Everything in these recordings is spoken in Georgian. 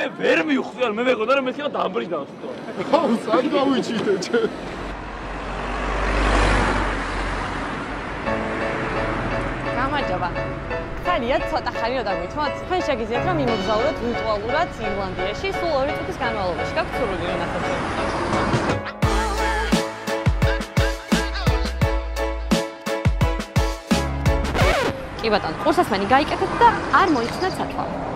მე ვერ მივხვდი არ მე მეგონა რომ მეთქება დამბრიდან ხო ხო სად გავიჩიტე ჩე გამარჯობა ხარია ცოტა ხანი რომ დაგვითმოთ თქვენ შეგიძლიათ რომ იმოგზაუროთ ვირტუალურად ირლანდიაში სულ 2 წუთის განმავლობაში გაქვთ სურვილი რომ ნახოთ კი ბატონო ყურსასმენი გაიკეთეთ და არ მოიხსნათ სათვალ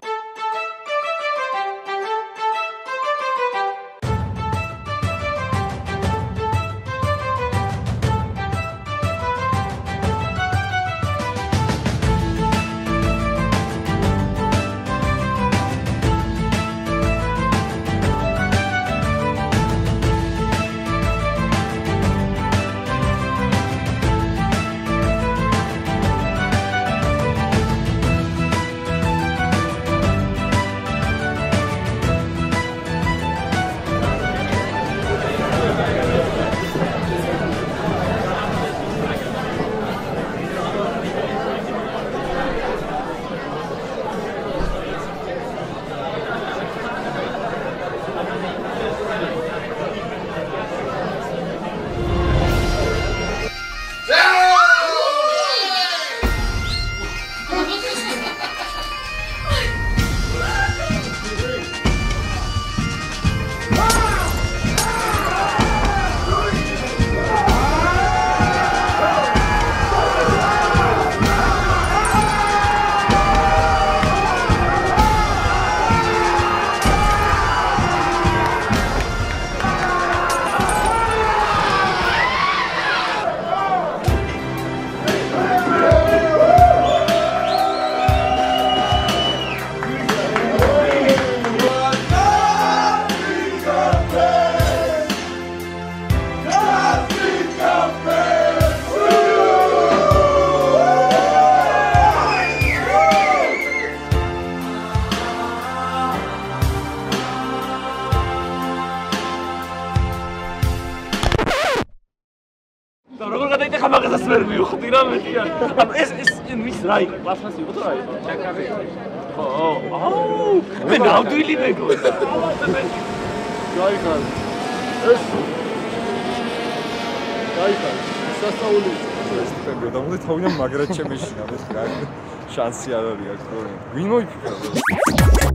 როგორ გადაიტეხა მაგასაც ვერ მივხვდი რა მეტია ეს მის რა იყო პლასმასი იყო თუ რა იყო ჩაკრები ხო აუ მე ნამდვილი მეგონა გაიხარ ეს გაიხარ სასწაული ეს ტიპები და მოდი თავიდან მაგრად შემეშინა ეს რა შანსი არ არის აქ ვინ მოიფიქრა